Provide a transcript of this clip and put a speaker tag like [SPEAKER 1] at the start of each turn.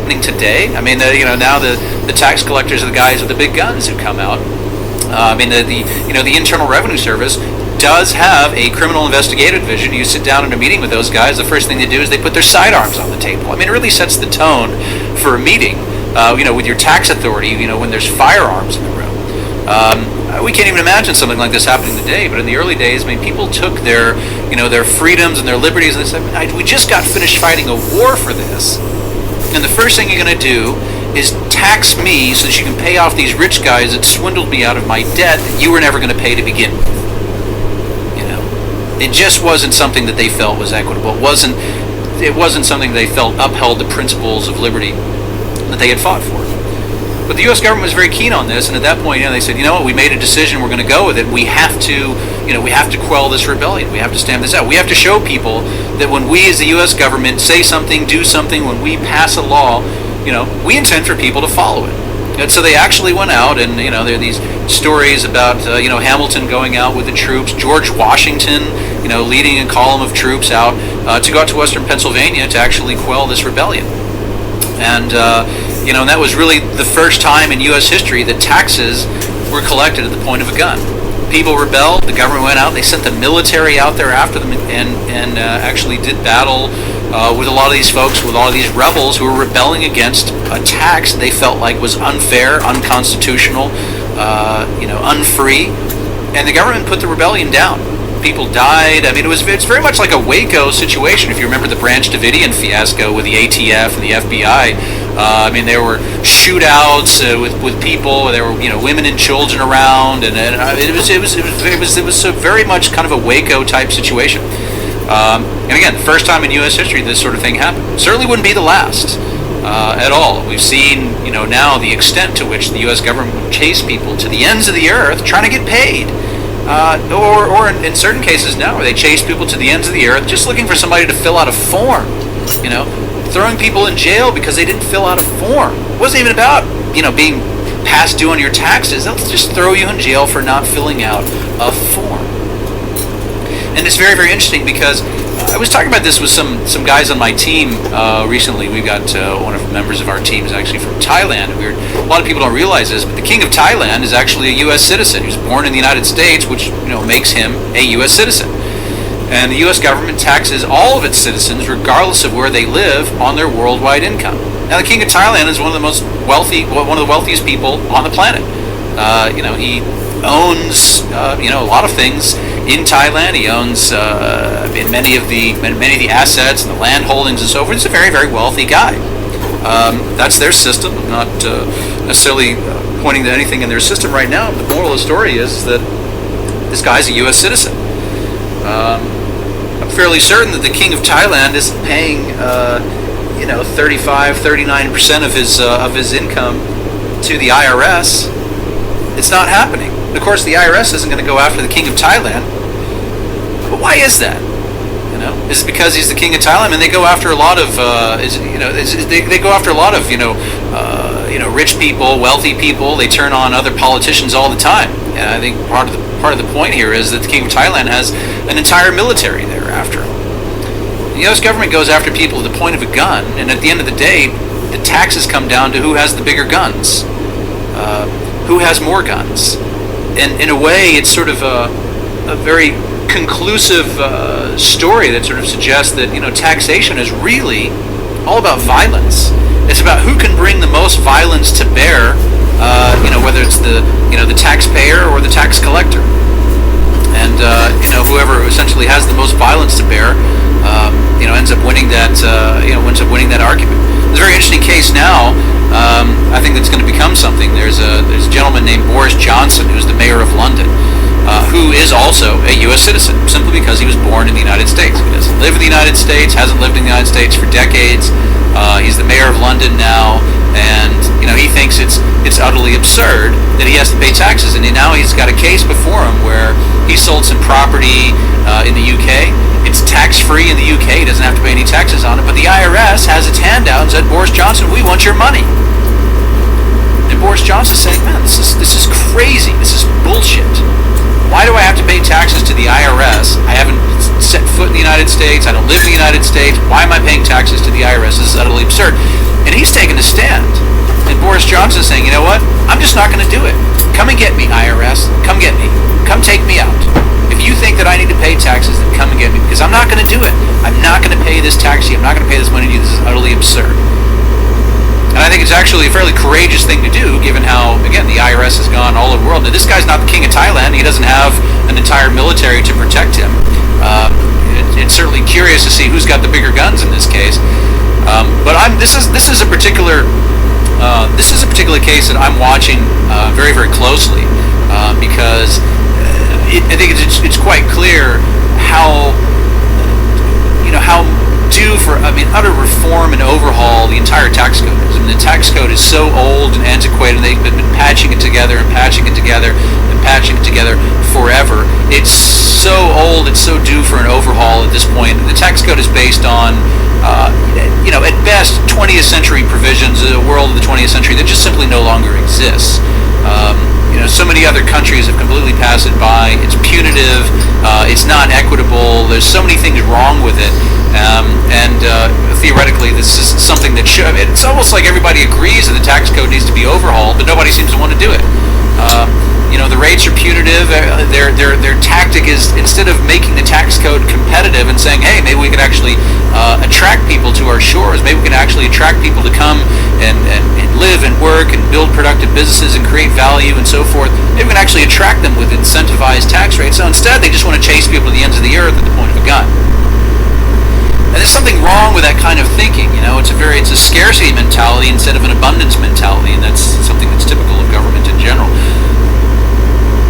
[SPEAKER 1] happening today. I mean, now the tax collectors are the guys with the big guns who come out. I mean, the Internal Revenue Service does have a criminal investigative division. You sit down in a meeting with those guys, the first thing they do is they put their sidearms on the table. I mean, it really sets the tone for a meeting, with your tax authority, when there's firearms in the room. We can't even imagine something like this happening today, but in the early days, I mean, people took their freedoms and their liberties, and they said, we just got finished fighting a war for this, and the first thing you're going to do is tax me so that you can pay off these rich guys that swindled me out of my debt that you were never going to pay to begin with. It just wasn't something that they felt was equitable. It wasn't something they felt upheld the principles of liberty that they had fought for. But the U.S. government was very keen on this, and at that point, they said, we made a decision, we're going to go with it. We have to quell this rebellion. We have to stamp this out. We have to show people that when we as the U.S. government say something, do something, when we pass a law, we intend for people to follow it. And so they actually went out, and there are these stories about Hamilton going out with the troops, George Washington leading a column of troops out to go out to western Pennsylvania to actually quell this rebellion. And and that was really the first time in U.S. history that taxes were collected at the point of a gun. People rebelled, the government went out, they sent the military out there after them, and actually did battle with a lot of these folks, with a lot of these rebels who were rebelling against a tax they felt like was unfair, unconstitutional, unfree, and the government put the rebellion down. People died. I mean, it's very much like a Waco situation. If you remember the Branch Davidian fiasco with the ATF and the FBI, there were shootouts with people. There were women and children around, and it was very much kind of a Waco type situation. And again, first time in U.S. history this sort of thing happened. Certainly wouldn't be the last at all. We've seen now the extent to which the U.S. government would chase people to the ends of the earth trying to get paid. Or in certain cases now, where they chase people to the ends of the earth just looking for somebody to fill out a form, throwing people in jail because they didn't fill out a form. It wasn't even about, being past due on your taxes. They'll just throw you in jail for not filling out a form. And it's very, very interesting because I was talking about this with some guys on my team recently. We've got one of the members of our team is actually from Thailand. A lot of people don't realize this, but the king of Thailand is actually a U.S. citizen. He was born in the United States, which makes him a U.S. citizen. And the U.S. government taxes all of its citizens, regardless of where they live, on their worldwide income. Now, the king of Thailand is one of the wealthiest people on the planet. He owns a lot of things in Thailand. He owns many of the assets and the land holdings and so forth. He's a very, very wealthy guy. That's their system. I'm not necessarily pointing to anything in their system right now. The moral of the story is that this guy's a U.S. citizen. I'm fairly certain that the king of Thailand isn't paying 35-39% of his income to the IRS. It's not happening. And of course, the IRS isn't going to go after the king of Thailand. But why is that? Is it because he's the king of Thailand? And they go after a lot of they go after a lot of rich people, wealthy people. They turn on other politicians all the time. And I think part of the point here is that the king of Thailand has an entire military there after him. The U.S. government goes after people at the point of a gun, and at the end of the day, the taxes come down to who has the bigger guns, who has more guns. And in a way, it's sort of a very conclusive story that sort of suggests that taxation is really all about violence. It's about who can bring the most violence to bear, whether it's the taxpayer or the tax collector. And whoever essentially has the most violence to bear, ends up winning that argument. There's a very interesting case now. I think that's going to become something. There's a gentleman named Boris Johnson, who's the mayor of London, who is also a U.S. citizen, simply because he was born in the United States. He doesn't live in the United States, hasn't lived in the United States for decades. He's the mayor of London now, and he thinks it's utterly absurd that he has to pay taxes. And now he's got a case before him where he sold some property in the UK. It's tax-free in the UK. He doesn't have to pay any taxes on it. But the IRS has its hand out and said, Boris Johnson, we want your money. And Boris Johnson's saying, man, this is crazy. This is bullshit. Why do I have to pay taxes to the IRS? I haven't set foot in the United States. I don't live in the United States. Why am I paying taxes to the IRS? This is utterly absurd. And And he's taking a stand. And Boris Johnson's saying, you know what? I'm just not going to do it. Come and get me, IRS. Come get me. Come take me out. If you think that I need to pay taxes, then come and get me, because I'm not going to do it. I'm not going to pay this tax to you. I'm not going to pay this money to you. This is utterly absurd. And I think it's actually a fairly courageous thing to do, given how, again, the IRS has gone all over the world. Now, this guy's not the king of Thailand. He doesn't have an entire military to protect him. It's certainly curious to see who's got the bigger guns in this case. But this is a particular case that I'm watching very, very closely because I think it's quite clear how due for utter reform and overhaul the entire tax code is. The tax code is so old and antiquated, and they've been patching it together and patching it together and patching it together forever. It's so old, it's so due for an overhaul at this point. The tax code is based on at best 20th century provisions, a world of the 20th century that just simply no longer exists. So many other countries have completely passed it by. It's punitive. It's not equitable. There's so many things wrong with it. Theoretically, this is something that should. It's almost like everybody agrees that the tax code needs to be overhauled, but nobody seems to want to do it. The rates are punitive. Their tactic is, instead of making the tax code competitive and saying, hey, maybe we could actually attract people to our shores, maybe we can actually attract people to come and live and work and build productive businesses and create value and so forth, maybe we can actually attract them with incentivized tax rates. So instead, they just want to chase people to the ends of the earth at the point of a gun. And there's something wrong with that kind of thinking. It's a scarcity mentality instead of an abundance mentality, and that's something that's typical of government in general.